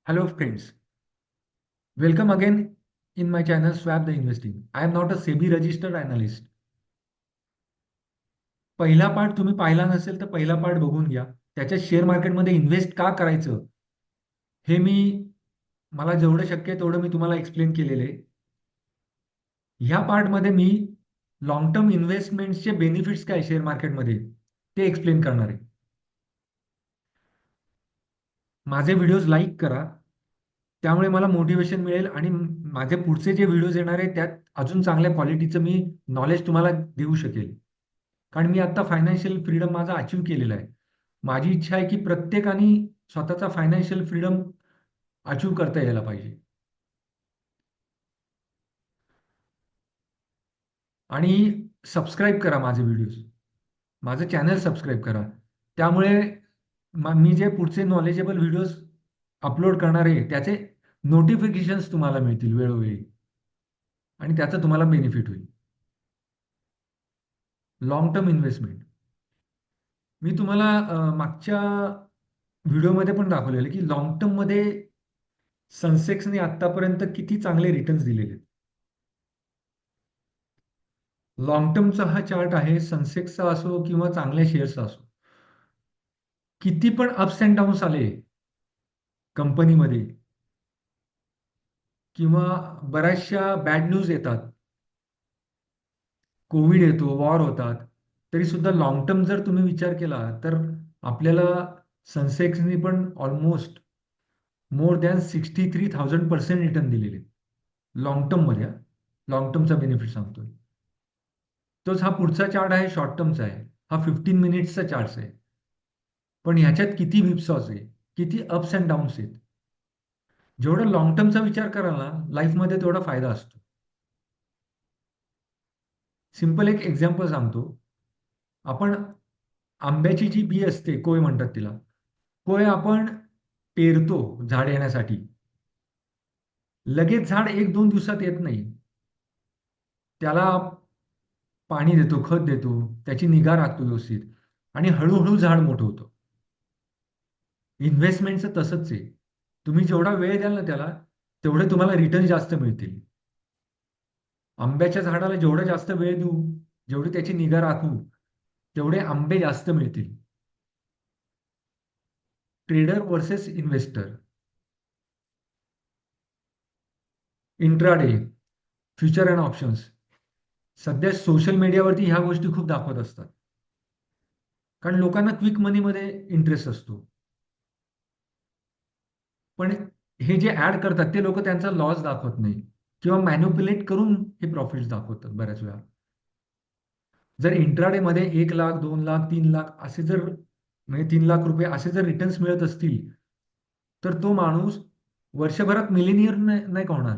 Hello friends, welcome again in my channel Swap the Investing. I am not a SEBI registered analyst. पहिला part तुम्ही पाहिला नसेल तर पहिला पार्ट बघून घ्या. त्याच्या शेअर मार्केटमध्ये इन्व्हेस्ट का करायचं हे मला जेवढं शक्य आहे तेवढं मी तुम्हाला एक्सप्लेन केलेलं आहे. ह्या पार्टमध्ये मी लॉंग टर्म इन्व्हेस्टमेंटचे बेनिफिट्स काय शेअर मार्केटमध्ये ते एक्सप्लेन करणार आहे. माझे व्हिडिओज लाईक करा, त्यामुळे मला मोटिवेशन मिळेल आणि माझे पुढचे जे व्हिडिओज येणार आहेत त्यात अजून चांगल्या क्वालिटीचं मी नॉलेज तुम्हाला देऊ शकेल. कारण मी आता फायनान्शियल फ्रीडम माझा अचीव केलेला आहे. माझी इच्छा आहे की प्रत्येकाने स्वतःचा फायनान्शियल फ्रीडम अचीव करता यायला पाहिजे. आणि सबस्क्राईब करा माझे व्हिडिओज, माझं चॅनल सबस्क्राईब करा. त्यामुळे मी जे पुढचे नॉलेजेबल व्हिडिओज अपलोड करणार आहे त्याचे नोटिफिकेशन्स तुम्हाला मिळतील वेळोवेळी आणि त्याचा तुम्हाला बेनिफिट होईल. लॉंग टर्म इन्व्हेस्टमेंट मी तुम्हाला मागच्या व्हिडिओमध्ये पण दाखवलेलं की लॉंग टर्ममध्ये सनसेक्सने आतापर्यंत किती चांगले रिटर्न्स दिलेले आहेत. लॉंग टर्मचा हा चार्ट आहे, सनसेक्सचा असो किंवा चांगल्या शेअर्सचा असो. किती पण अप्स अँड डाऊन्स आले कंपनीमध्ये किंवा बऱ्याचशा बॅड न्यूज येतात, कोविड येतो, वॉर होतात, तरी सुद्धा लॉंग टर्म जर तुम्ही विचार केला तर आपल्याला सनसेक्सनी पण ऑलमोस्ट मोर दॅन 63,000% रिटर्न दिलेले लॉंग टर्ममध्ये. लॉंग टर्मचा बेनिफिट सांगतोय. तोच हा पुढचा चार्ट आहे, शॉर्ट टर्मचा आहे. हा 15 मिनिट्सचा चार्ट आहे. पण ह्याच्यात किती विप्सॉस आहे, किती अप्स अँड डाऊन्स आहेत. जेवढं लॉंग टर्मचा विचार कराल ना लाईफमध्ये तेवढा फायदा असतो. सिंपल एक एक्झाम्पल सांगतो. आपण आंब्याची जी बी असते, कोय म्हणतात तिला, कोय आपण पेरतो झाड येण्यासाठी. लगेच झाड 1-2 दिवसात येत नाही. त्याला पाणी देतो, खत देतो, त्याची निगा राखतो व्यवस्थित आणि हळूहळू झाड मोठं होतं. इन्व्हेस्टमेंटचं तसंच आहे. तुम्ही जेवढा वेळ द्याल ना त्याला, तेवढे तुम्हाला रिटर्न जास्त मिळतील. आंब्याच्या झाडाला जेवढा जास्त वेळ देऊ, जेवढी त्याची निगा राखू, तेवढे आंबे जास्त मिळतील. Trader versus investor, intraday, future and options. सध्या सोशल मीडियावरती ह्या गोष्टी खूप दाखवत असतात. कारण लोकांना क्विक मनीमध्ये इंटरेस्ट असतो. पण हे जे ऍड करतात ते लोक त्यांचा लॉस दाखवत नाही किंवा मॅन्युप्युलेट करून हे प्रॉफिट्स दाखवतात बऱ्याच वेळा. जर इंट्राडे मध्ये 1 लाख, 2 लाख, 3 लाख असे जर, म्हणजे 3 लाख रुपये असे जर रिटर्न्स मिळत असतील तर तो माणूस वर्षभरात मिलेनियर नाही का होणार.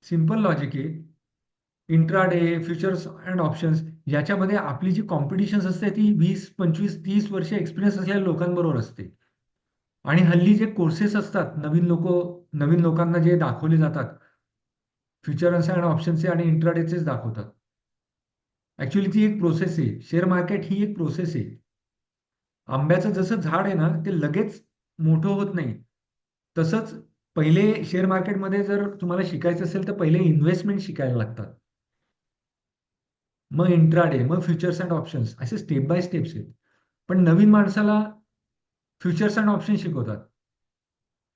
सिंपल लॉजिक आहे. इंट्राडे, फ्युचर्स अँड ऑप्शन्स याच्यामध्ये आपली जी कॉम्पिटिशन असते ती 20, 25, 30 वर्ष एक्सपिरियन्स असलेल्या लोकांबरोबर असते. आणि हल्ली जे कोर्सेस असतात, नवीन लोकांना जे दाखवले जातात, फ्युचर्स अँड ऑप्शन्सचे आणि इंट्राडेचेच दाखवतात. ऍक्च्युली ती एक प्रोसेस आहे. शेअर मार्केट ही एक प्रोसेस आहे. आंब्याचं जसं झाड आहे ना ते लगेच मोठं होत नाही, तसंच पहिले शेअर मार्केटमध्ये जर तुम्हाला शिकायचं असेल तर पहिले इन्व्हेस्टमेंट शिकायला लागतात, मग इंट्राडे, मग फ्युचर्स अँड ऑप्शन्स, असे स्टेप बाय स्टेप्स आहेत. पण नवीन माणसाला फ्युचर्स अँड ऑप्शन शिकवतात.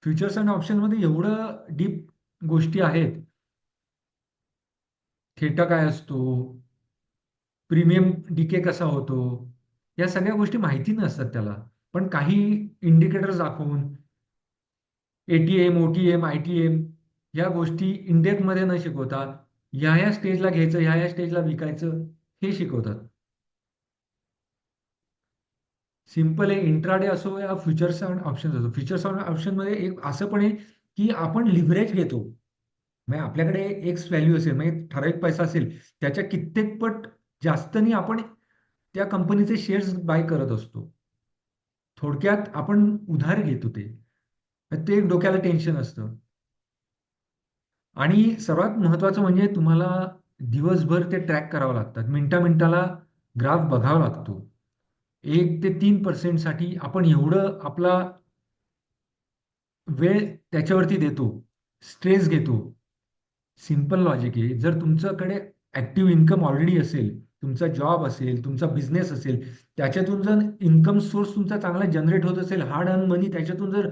फ्युचर्स अँड ऑप्शनमध्ये एवढं डीप गोष्टी आहेत. थेटा काय असतो, प्रीमियम डिके कसा होतो, या सगळ्या गोष्टी माहिती नसतात त्याला. पण काही इंडिकेटर्स दाखवून एटीएम, ओटीएम, आयटीएम या गोष्टी इंडेक्समध्ये न शिकवता ह्या स्टेजला घ्यायचं, ह्या स्टेजला विकायचं हे शिकवतात. सिंपल आहे. इंट्राडे असो या फ्युचर्स अँड ऑप्शन्स असो. फ्युचर्स अँड ऑप्शनमध्ये एक असं पण आहे की आपण लिव्हरेज घेतो. म्हणजे आपल्याकडे एक्स व्हॅल्यू असेल, म्हणजे ठराविक पैसा असेल, त्याच्या कित्येक पट जास्तनी आपण त्या कंपनीचे शेअर्स बाय करत असतो. थोडक्यात आपण उधार घेतो ते एक डोक्याला टेन्शन असतं. आणि सर्वात महत्वाचं म्हणजे तुम्हाला दिवसभर ते ट्रॅक करावं लागतात. मिनिटा मिनिटाला ग्राफ बघावा लागतो. 1 ते 3% साठी आपण एवढं आपला वेळ त्याच्यावरती देतो, स्ट्रेस घेतो. सिंपल लॉजिक आहे. जर तुमच्याकडे ऍक्टिव्ह इन्कम ऑलरेडी असेल, तुमचा जॉब असेल, तुमचा बिझनेस असेल, त्याच्यातून जर इन्कम सोर्स तुमचा चांगला जनरेट होत असेल, हार्ड अर्न मनी त्याच्यातून जर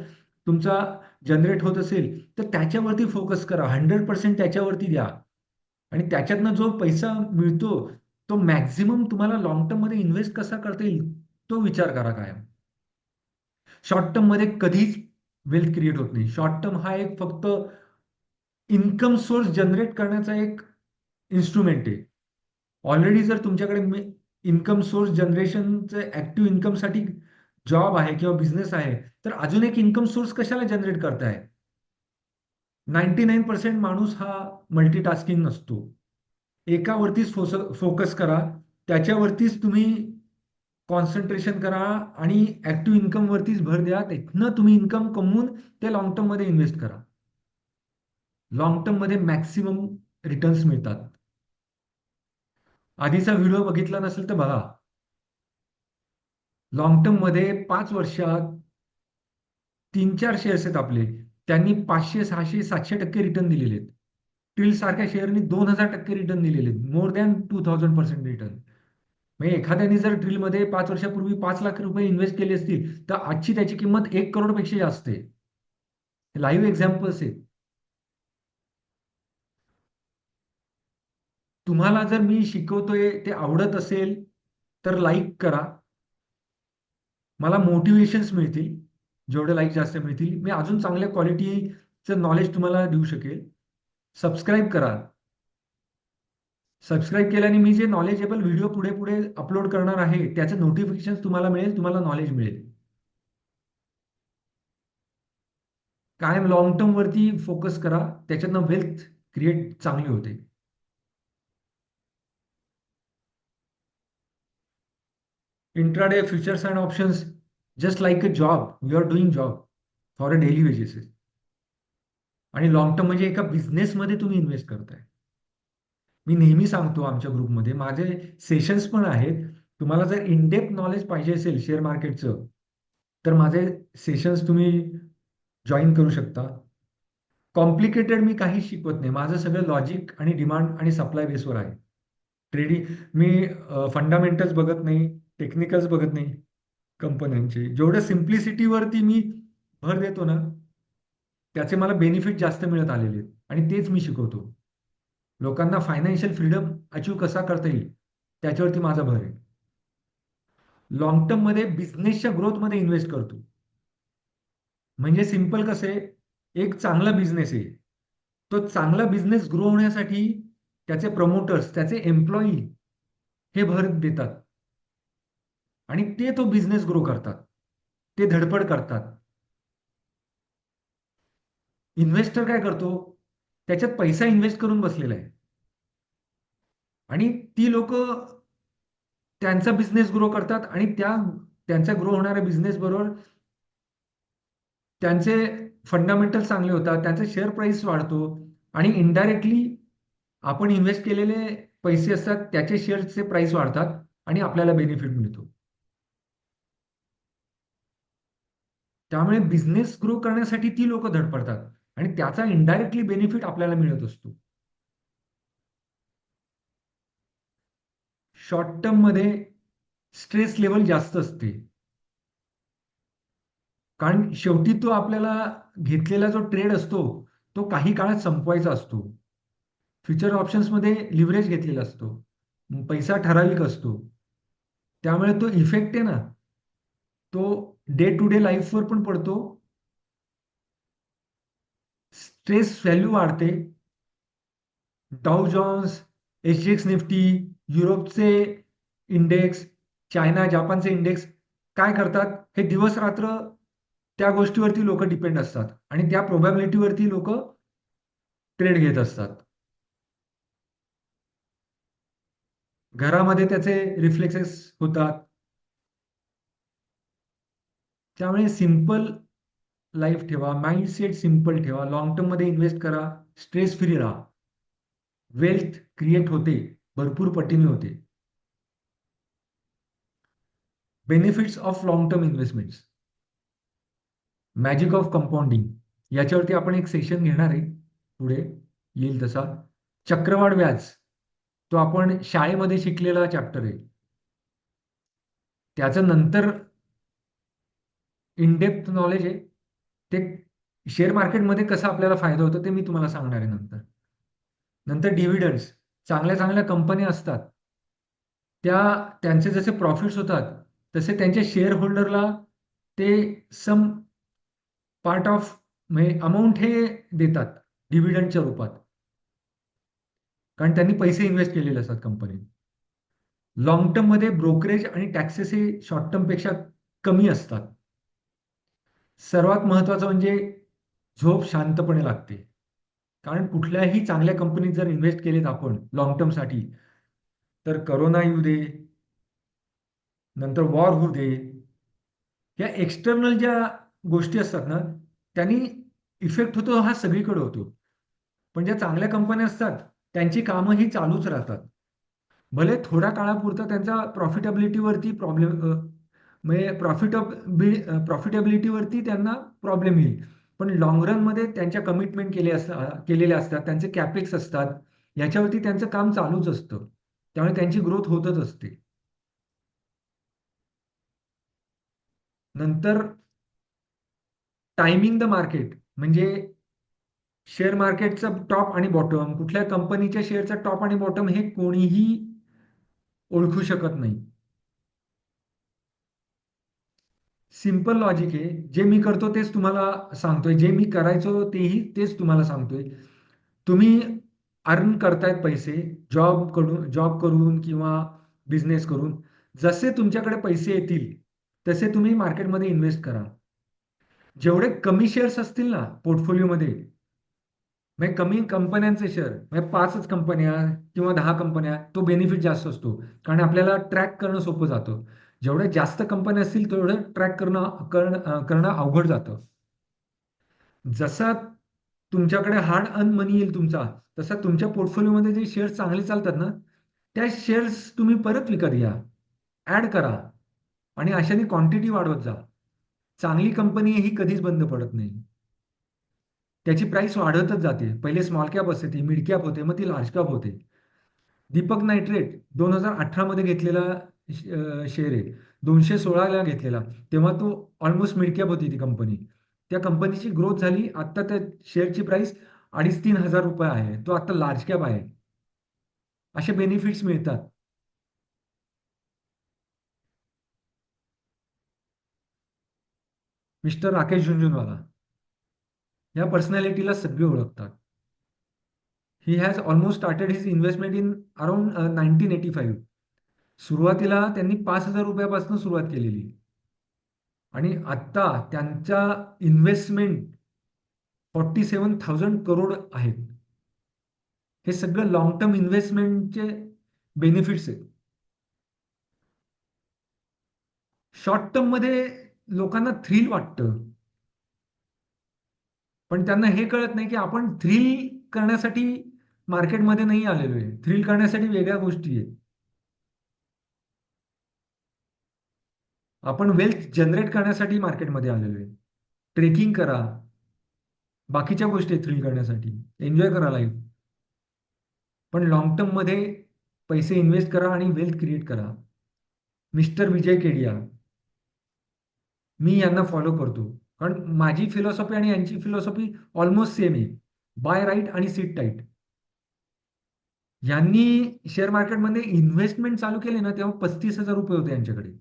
तुमचा जनरेट होत असेल, तर त्याच्यावरती फोकस करा. 100% त्याच्यावरती द्या. आणि त्याच्यातनं जो पैसा मिळतो, तो मॅक्झिमम तुम्हाला लॉंग टर्म मध्ये इन्व्हेस्ट कसा करता येईल, तो विचार करा कायम. शॉर्ट टर्म मध्ये कधीच वेल्थ क्रिएट होत नाही. शॉर्ट टर्म हा एक फक्त इन्कम सोर्स जनरेट करण्याचा एक इन्स्ट्रुमेंट आहे. ऑलरेडी जर तुमच्याकडे इन्कम सोर्स जनरेशनचे ऍक्टिव्ह इन्कमसाठी जॉब आहे किंवा बिझनेस आहे, तर अजून एक इन्कम सोर्स कशाला जनरेट करताय? 99% माणूस हा मल्टीटास्किंग नसतो. एकावरतीच फोकस करा, त्याच्यावरतीच तुम्ही कॉन्सन्ट्रेशन करा आणि ऍक्टिव्ह इन्कम वरतीच भर द्या. तिथनं तुम्ही इन्कम कमवून ते लॉंग टर्म मध्ये इन्व्हेस्ट करा. लॉंग टर्म मध्ये मॅक्सिमम रिटर्न्स मिळतात. आधीचा व्हिडिओ बघितला नसेल तर बघा. लॉंग टर्म मध्ये 5 वर्षात 3-4 शेअर्स आहेत आपले, त्यांनी 500, 600, 700% रिटर्न दिलेले आहेत. ट्रिल सारख्या शेअरनी 2000% रिटर्न दिलेले आहेत. More than 2000% return. म्हणजे एखाद्याने जर ड्रिलमध्ये 5 वर्षापूर्वी 5 लाख रुपये इन्व्हेस्ट केले असतील, तर आजची त्याची किंमत 1 करोडपेक्षा जास्त आहे. लाईव्ह एक्झाम्पल्स आहेत. तुम्हाला जर मी शिकवतोय ते आवडत असेल तर लाईक करा. मला मोटिवेशन्स मिळतील. जेवढे लाईक जास्त मिळतील, मी अजून चांगल्या क्वालिटीचं नॉलेज तुम्हाला देऊ शकेल. सबस्क्राईब करा. सबस्क्राईब केल्याने मी जे नॉलेजेबल व्हिडिओ पुढे पुढे अपलोड करणार आहे, त्याचं नोटिफिकेशन तुम्हाला मिळेल, तुम्हाला नॉलेज मिळेल. कायम लॉंग टर्म वरती फोकस करा, त्याच्यातनं वेल्थ क्रिएट चांगली होते. Intraday futures and options just like a job, you are doing job for a daily wages. आणि लॉंग टर्म म्हणजे एका बिझनेसमध्ये तुम्ही इन्व्हेस्ट करताय. मी नेहमी सांगतो आमच्या ग्रुपमध्ये, माझे सेशन्स पण आहेत. तुम्हाला जर इनडेप्थ नॉलेज पाहिजे असेल शेअर मार्केटचं, तर माझे सेशन्स तुम्ही जॉईन करू शकता. कॉम्प्लिकेटेड मी काही शिकवत नाही. माझं सगळं लॉजिक आणि डिमांड आणि सप्लाय बेसवर आहे. ट्रेडिंग मी फंडामेंटल्स बघत नाही, टेक्निकल्स बघत नाही कंपन्यांचे. जेवढं सिम्प्लिसिटीवरती मी भर देतो ना, त्याचे मला बेनिफिट जास्त मिळत आलेले आहेत आणि तेच मी शिकवतो. लोकांना फायनान्शियल फ्रीडम अचीव कसा करता येईल, त्याच्यावरती माझा भर आहे. लॉंग टर्म मध्ये बिझनेसच्या ग्रोथमध्ये इन्व्हेस्ट करतो. म्हणजे सिंपल कसं आहे, एक चांगला बिझनेस आहे, तो चांगला बिझनेस ग्रो होण्यासाठी त्याचे प्रमोटर्स, त्याचे एम्प्लॉई हे भर देतात आणि ते तो बिझनेस ग्रो करतात, ते धडपड करतात. इन्व्हेस्टर काय करतो, त्याच्यात पैसा इन्व्हेस्ट करून बसलेला आहे आणि ती लोक त्यांचा बिझनेस ग्रो करतात आणि त्यांचा ग्रो होणाऱ्या बिझनेस बरोबर त्यांचे फंडामेंटल चांगले होतात, त्यांचे शेअर प्राइस वाढतो आणि इनडायरेक्टली आपण इन्व्हेस्ट केलेले पैसे असतात त्याचे शेअरचे प्राइस वाढतात आणि आपल्याला बेनिफिट मिळतो. त्यामुळे बिझनेस ग्रो करण्यासाठी ती लोक धडपडतात आणि त्याचा इनडायरेक्टली बेनिफिट आपल्याला मिळत असतो. शॉर्ट टर्म मध्ये स्ट्रेस लेवल जास्त असते, कारण शेवटी तो आपल्याला घेतलेला जो ट्रेड असतो, तो काही काळात संपवायचा असतो. फ्युचर ऑप्शन्समध्ये लिव्हरेज घेतलेला असतो, पैसा ठराविक असतो. त्यामुळे तो इफेक्ट आहे ना, तो डे टू डे लाईफवर पण पडतो. स्ट्रेस व्हॅल्यू वाढते. डाऊ जॉन्स, एसजीएक्स निफ्टी, युरोपचे इंडेक्स, चायना जपानचे इंडेक्स काय करतात, हे दिवस रात्र त्या गोष्टीवरती लोक डिपेंड असतात आणि त्या प्रोबॅबिलिटीवरती लोक ट्रेड घेत असतात. घरामध्ये त्याचे रिफ्लेक्सेस होतात. त्यामुळे सिंपल लाईफ ठेवा, माइंडसेट सिंपल ठेवा, लॉंग टर्म मध्ये इन्व्हेस्ट करा, स्ट्रेस फ्री राहा. वेल्थ क्रिएट होते, भरपूर पटीने होते. Benefits of long term investments, magic of compounding, याच्यावरती आपण एक सेशन घेणार आहे पुढे येईल तसा. चक्रवाढ व्याज, तो आपण शाळेमध्ये शिकलेला चॅप्टर आहे. त्याचं नंतर इन डेप्थ नॉलेज आहे ते, शेअर मार्केटमध्ये कसा आपल्याला फायदा होतो ते मी तुम्हाला सांगणार आहे नंतर. नंतर डिव्हिडंड्स, चांगल्या चांगल्या कंपन्या असतात त्या, त्यांचे जसे प्रॉफिट्स होतात तसे त्यांच्या शेअर होल्डरला ते सम पार्ट ऑफ म्हणजे अमाऊंट हे देतात डिव्हिडंडच्या रूपात, कारण त्यांनी पैसे इन्व्हेस्ट केलेले असतात कंपनीत. लॉंग टर्म मध्ये ब्रोकरेज आणि टॅक्सेस हे शॉर्ट टर्म पेक्षा कमी असतात. सर्वात महत्वाचं म्हणजे झोप शांतपणे लागते, कारण कुठल्याही चांगल्या कंपनीत जर इन्व्हेस्ट केलेत आपण लॉंग टर्म साठी, तर करोना येऊ दे, नंतर वॉर होऊ दे, या एक्सटर्नल ज्या गोष्टी असतात ना, त्यांनी इफेक्ट होतो हा सगळीकडे होतो. पण ज्या चांगल्या कंपन्या असतात त्यांची कामं ही चालूच राहतात. भले थोड्या काळापुरता त्यांचा प्रॉफिटेबिलिटीवरती प्रॉब्लेम, म्हणजे प्रॉफिटेबिलिटीवरती त्यांना प्रॉब्लेम येईल, पण लॉंग रनमध्ये त्यांच्या कमिटमेंट केलेल्या असतात, त्यांचे कॅपेक्स असतात, याच्यावरती त्यांचं काम चालूच असतं, त्यामुळे त्यांची ग्रोथ होतच असते. नंतर टायमिंग द मार्केट, म्हणजे शेअर मार्केटचं टॉप आणि बॉटम, कुठल्या कंपनीच्या शेअरचा टॉप आणि बॉटम हे कोणीही ओळखू शकत नाही. सिंपल लॉजिक आहे, जे मी करतो तेच तुम्हाला सांगतोय, जे मी करायचो तेच तुम्हाला सांगतोय. तुम्ही अर्न करतायत पैसे जॉब करून किंवा बिझनेस करून, जसे तुमच्याकडे पैसे येतील तसे तुम्ही मार्केटमध्ये इन्व्हेस्ट करा. जेवढे कमी शेअर्स असतील ना पोर्टफोलिओमध्ये, म्हणजे कमी कंपन्यांचे शेअर, म्हणजे 5च कंपन्या किंवा 10 कंपन्या, तो बेनिफिट जास्त असतो, कारण आपल्याला ट्रॅक करणं सोपं जातं. जेवढे जास्त कंपन्या असतील तेवढं ट्रॅक करणं अवघड जातं. जसा तुमच्याकडे हार्ड अर्न मनी येईल तुमचा, तसा तुमच्या पोर्टफोलिओमध्ये जे शेअर्स चांगले चालतात ना, त्या शेअर्स तुम्ही परत विकत घ्या, ऍड करा, आणि अशाने क्वांटिटी वाढवत जा. चांगली कंपनी ही कधीच बंद पडत नाही, त्याची प्राइस वाढतच जाते. पहिले स्मॉल कॅप असते, ती मिड कॅप होते, मग ती लार्ज कॅप होते. दीपक नायट्रेट 2018 मध्ये घेतलेला शेअर आहे, 216 ला घेतलेला, तेव्हा तो ऑलमोस्ट मिड कॅप होती ती कंपनी. त्या कंपनीची ग्रोथ झाली, आता त्या शेअरची प्राइस 2,500-3,000 रुपये आहे, तो आता लार्ज कॅप आहे. असे बेनिफिट्स मिळतात. मिस्टर राकेश झुंझुनवाला, या पर्सनॅलिटीला सगळे ओळखतात. He has almost started his investment in around 1985. सुरुवातीला त्यांनी 5,000 रुपयापासून सुरुवात केलेली, आणि आत्ता त्यांच्या इन्व्हेस्टमेंट 47,000 करोड आहेत. हे सगळं लॉंग टर्म इन्व्हेस्टमेंटचे बेनिफिट्स आहेत. शॉर्ट टर्म मध्ये लोकांना थ्रिल वाटतं, पण त्यांना हे कळत नाही की आपण थ्रिल करण्यासाठी मार्केटमध्ये नाही आलेलो आहे, थ्रिल करण्यासाठी वेगळ्या गोष्टी आहेत. आपण वेल्थ जनरेट करण्यासाठी मार्केटमध्ये आलेलो आहे. ट्रेकिंग करा, बाकीच्या गोष्टी थ्रिल करण्यासाठी, एन्जॉय करा लाईफ. पण लॉंग टर्म मध्ये पैसे इन्व्हेस्ट करा आणि वेल्थ क्रिएट करा. मिस्टर विजय केडिया, मी यांना फॉलो करतो, कारण माझी फिलॉसॉफी आणि यांची फिलॉसॉफी ऑलमोस्ट सेम आहे. बाय राईट आणि सिट टाईट. यांनी शेअर मार्केटमध्ये इन्व्हेस्टमेंट चालू केले ना, तेव्हा 35,000 रुपये होते यांच्याकडे.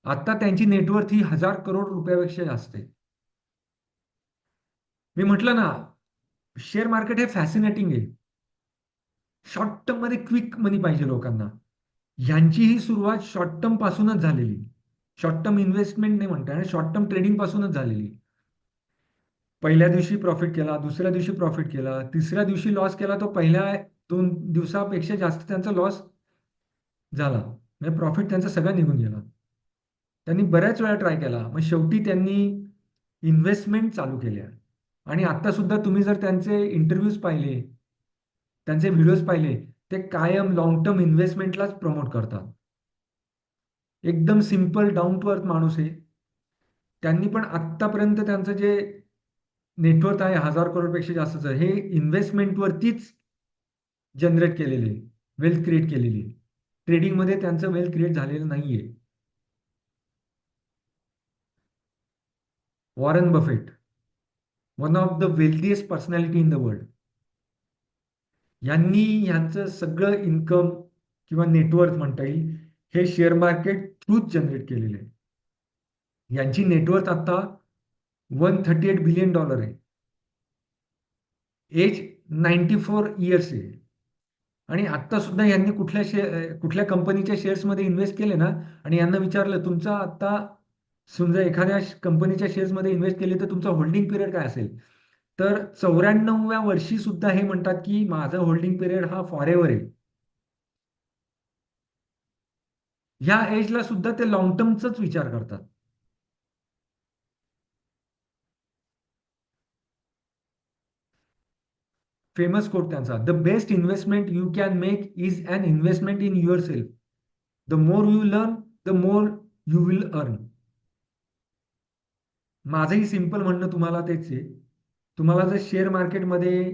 आता त्यांची नेटवर्थ ही 1,000 करोड रुपयापेक्षा जास्त आहे. मी म्हटलं ना, शेअर मार्केट हे फॅसिनेटिंग आहे. शॉर्ट टर्म मध्ये क्विक मनी पाहिजे लोकांना. यांची ही सुरुवात शॉर्ट टर्म पासूनच झालेली. शॉर्ट टर्म इन्व्हेस्टमेंट नाही म्हणता, शॉर्ट टर्म ट्रेडिंग पासूनच झालेली. पहिल्या दिवशी प्रॉफिट केला, दुसऱ्या दिवशी प्रॉफिट केला, तिसऱ्या दिवशी लॉस केला, तो पहिल्या 2 दिवसापेक्षा जास्त त्यांचा लॉस झाला, म्हणजे प्रॉफिट त्यांचा सगळा निघून गेला. त्यांनी बऱ्याच वेळा ट्राय केला, मग शेवटी त्यांनी इन्व्हेस्टमेंट चालू केल्या. आणि आता सुद्धा तुम्ही जर त्यांचे इंटरव्ह्यूज पाहिले, त्यांचे व्हिडिओज पाहिले, ते कायम लॉंग टर्म इन्व्हेस्टमेंटलाच प्रमोट करतात. एकदम सिंपल डाऊन टू अर्थ माणूस आहे. त्यांनी पण आत्तापर्यंत त्यांचं जे नेटवर्थ आहे 1000 करोडपेक्षा जास्तच हे इन्व्हेस्टमेंटवरतीच जनरेट केलेले, वेल्थ क्रिएट केलेली. ट्रेडिंगमध्ये त्यांचं वेल्थ क्रिएट झालेलं नाहीये. Warren Buffett, one of the wealthiest personality in the world, यांनी यांचं सगळं इन्कम किंवा नेटवर्थ म्हणता येईल हे शेअर मार्केट थ्रूच जनरेट केलेले आहे. यांची नेटवर्थ आता $138 बिलियन आहे. एज 94 इयर्स आहे. आणि आत्ता सुद्धा यांनी कुठल्या कंपनीच्या शेअर्समध्ये इन्व्हेस्ट केले ना, आणि यांना विचारलं तुमचा आता समजा एखाद्या कंपनीच्या शेअर्समध्ये इन्व्हेस्ट केले तर तुमचा होल्डिंग पिरियड काय असेल, तर 94व्या वर्षी सुद्धा हे म्हणतात की माझा होल्डिंग पिरियड हा फॉरेव्हर आहे. ह्या एजला सुद्धा ते लॉंग टर्मचाच विचार करतात. फेमस कोट त्यांचा, the best investment you can make is an investment in yourself. The more you learn the more you will earn. माझंही सिंपल म्हणणं तुम्हाला तेच आहे. तुम्हाला जर शेअर मार्केटमध्ये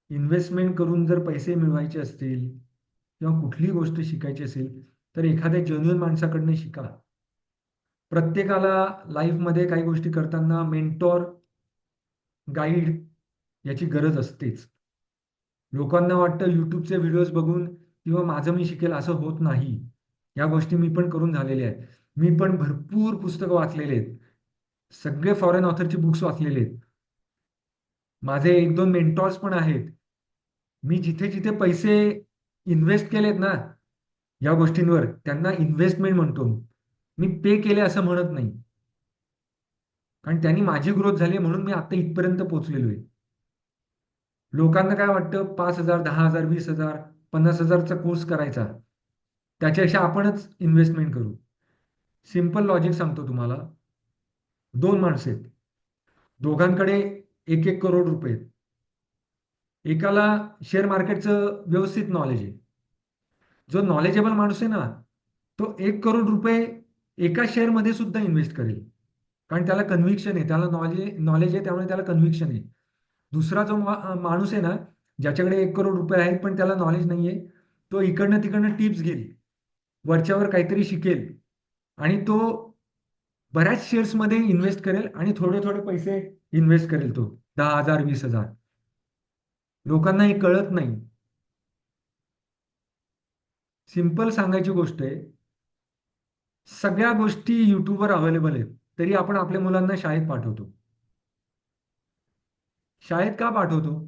इन्व्हेस्टमेंट करून जर पैसे मिळवायचे असतील किंवा कुठलीही गोष्ट शिकायची असेल तर एखाद्या जेन्युइन माणसाकडनं शिका. प्रत्येकाला लाईफमध्ये काही गोष्टी करताना मेंटॉर, गाईड याची गरज असतेच. लोकांना वाटतं युट्यूबचे व्हिडिओज बघून किंवा माझं मी शिकेल असं होत नाही. या गोष्टी मी पण करून झालेल्या आहेत. मी पण भरपूर पुस्तकं वाचलेली आहेत. सगळे फॉरेन ऑथरची बुक्स वाचलेले आहेत. माझे 1-2 मेंटॉर्स पण आहेत. मी जिथे जिथे पैसे इन्व्हेस्ट केलेत ना या गोष्टींवर, त्यांना इन्व्हेस्टमेंट म्हणतो. मी पे केले असं म्हणत नाही. कारण त्यांनी माझी ग्रोथ झाली म्हणून मी आता इथपर्यंत पोहोचलेलो आहे. लोकांना काय वाटतं 5,000, 10,000, 20,000, 50,000चा कोर्स करायचा, त्याच्यापेक्षा आपणच इन्व्हेस्टमेंट करू. सिंपल लॉजिक सांगतो तुम्हाला. 2 माणसं आहेत, दोघांकडे 1-1 करोड रुपये आहेत. एकाला शेअर मार्केटचं व्यवस्थित नॉलेज आहे. जो नॉलेजेबल माणूस आहे ना, तो 1 करोड रुपये एका शेअरमध्ये सुद्धा इन्व्हेस्ट करेल. कारण त्याला कन्व्हिक्शन आहे, त्याला नॉलेज आहे, त्यामुळे त्याला कन्व्हिक्शन आहे. दुसरा जो माणूस आहे ना, ज्याच्याकडे 1 करोड रुपये आहेत पण त्याला नॉलेज नाहीये, तो इकडनं तिकडनं टिप्स घेईल, वरच्यावर काहीतरी शिकेल आणि तो बऱ्याच शेअर्समध्ये इन्व्हेस्ट करेल आणि थोडे थोडे पैसे इन्व्हेस्ट करेल तो 10,000, 20,000. लोकांना हे कळत नाही. सिंपल सांगायची गोष्ट आहे, सगळ्या गोष्टी युट्यूबवर अवेलेबल आहेत, तरी आपण आपल्या मुलांना शाळेत पाठवतो. शाळेत का पाठवतो?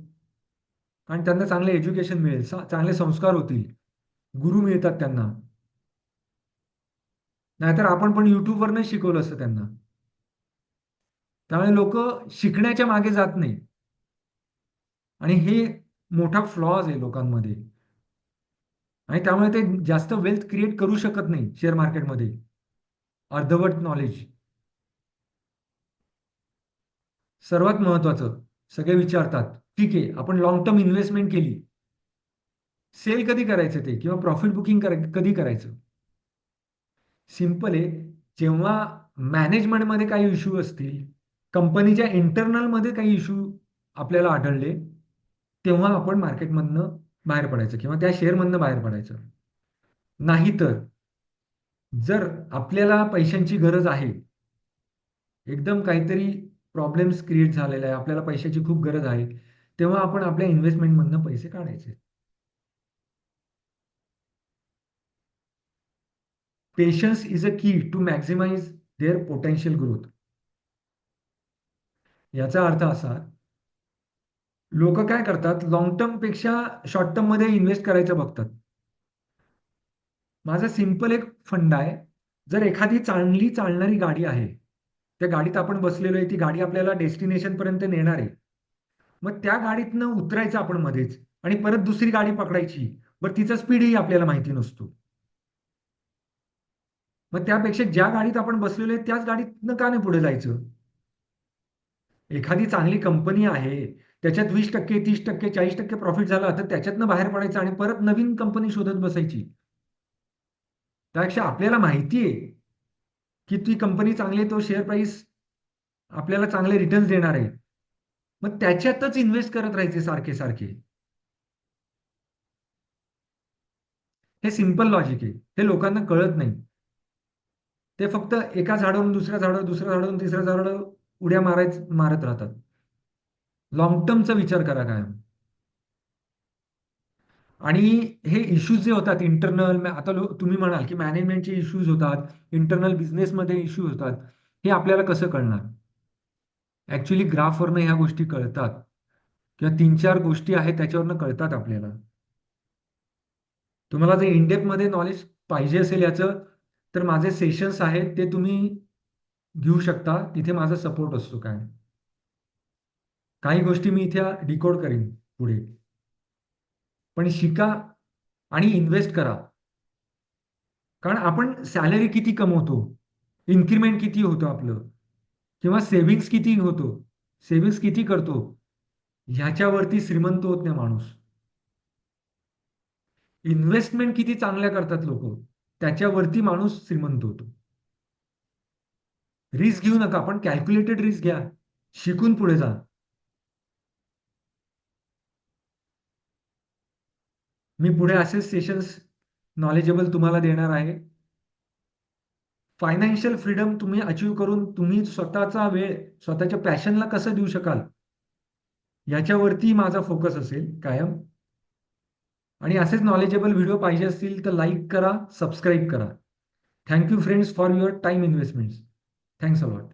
कारण त्यांना चांगले एज्युकेशन मिळेल, चांगले संस्कार होतील, गुरु मिळतात त्यांना. नाहीतर आपण पण युट्यूबवरनं शिकवलं असतं त्यांना. त्यामुळे लोक शिकण्याच्या मागे जात नाही आणि हे मोठा फ्लॉज आहे लोकांमध्ये. आणि त्यामुळे ते जास्त वेल्थ क्रिएट करू शकत नाही शेअर मार्केटमध्ये. अर्धवट नॉलेज. सर्वात महत्वाचं, सगळे विचारतात ठीक आहे आपण लॉंग टर्म इन्व्हेस्टमेंट केली, सेल कधी करायचं ते किंवा प्रॉफिट बुकिंग कधी करायचं? सिंपल आहे, जेव्हा मॅनेजमेंटमध्ये काही इश्यू असतील, कंपनीच्या इंटरनलमध्ये काही इश्यू आपल्याला आढळले, तेव्हा आपण मार्केटमधनं बाहेर पडायचं किंवा त्या शेअरमधनं बाहेर पडायचं. नाहीतर जर आपल्याला पैशांची गरज आहे, एकदम काहीतरी प्रॉब्लेम्स क्रिएट झालेला आहे, आपल्याला पैशाची खूप गरज आहे, तेव्हा आपण आपल्या इन्व्हेस्टमेंटमधनं पैसे काढायचे. Patience is a key to maximise their potential growth. याचा अर्थ असा, लोक काय करतात, लॉंग टर्म पेक्षा शॉर्ट टर्म मध्ये इन्व्हेस्ट करायचं बघतात. माझा सिंपल एक फंडा आहे, जर एखादी चांगली चालणारी गाडी आहे, त्या गाडीत आपण बसलेलो आहे, ती गाडी आपल्याला डेस्टिनेशन पर्यंत नेणार आहे, मग त्या गाडीतनं उतरायचं आपण मध्येच आणि परत दुसरी गाडी पकडायची. बरं तिचा स्पीडही आपल्याला माहिती नसतो. मग त्यापेक्षा ज्या गाडीत आपण बसलेलो आहे त्याच गाडीतनं का नाही पुढे जायचं? एखादी चांगली कंपनी आहे, त्याच्यात 20%, 30%, 40% प्रॉफिट झाला तर त्याच्यातनं बाहेर पडायचं आणि परत नवीन कंपनी शोधत बसायची. त्यापेक्षा आपल्याला माहिती आहे की ती कंपनी चांगली आहे, तो शेअर प्राइस आपल्याला चांगले रिटर्न्स देणार आहे. मग त्याच्यातच इन्व्हेस्ट करत राहायचे सारखे सारखे. हे सिंपल लॉजिक आहे. हे लोकांना कळत नाही. ते फक्त एका झाडावरून दुसऱ्या झाडावर, दुसऱ्या झाडावरून तिसऱ्या झाडावर उड्या मारत राहतात. लॉंग टर्मचा विचार करा काय. आणि हे इश्यूज जे होतात इंटरनल, आता तुम्ही म्हणाल की मॅनेजमेंटचे इश्यूज होतात, इंटरनल बिझनेसमध्ये इश्यूज होतात, हे आपल्याला कसं कळणार? ऍक्च्युली ग्राफवरनं ह्या गोष्टी कळतात, किंवा तीन चार गोष्टी आहेत त्याच्यावरनं कळतात आपल्याला. तुम्हाला जर इनडेप्थ मध्ये नॉलेज पाहिजे असेल याचं, तर माझे सेशन्स आहेत ते तुम्ही घेऊ शकता. तिथे माझा सपोर्ट असतो काय. काही गोष्टी मी इथे डिकोड करीन पुढे. पण शिका आणि इन्व्हेस्ट करा. कारण आपण सॅलरी किती कमवतो, इन्क्रिमेंट किती होतं आपलं, किंवा सेव्हिंग्स किती होतो, सेव्हिंग्स किती करतो, ह्याच्यावरती श्रीमंत होत नाही माणूस. इन्व्हेस्टमेंट किती चांगल्या करतात लोक, त्याच्यावरती माणूस श्रीमंत होतो. रिस्क घेऊ नका, पण कॅल्क्युलेटेड रिस्क घ्या. शिकून पुढे जा. मी पुढे असेच सेशन्स नॉलेजेबल तुम्हाला देणार आहे. फायनान्शियल फ्रीडम तुम्ही अचीव करून तुम्ही स्वतःचा वेळ स्वतःच्या पॅशनला कसं देऊ शकाल, याच्यावरती माझा फोकस असेल कायम. आणि असेच नॉलेजेबल व्हिडिओ पाहिजे असतील तर लाईक करा, सबस्क्राईब करा. Thank you friends for your time investments. Thanks a lot.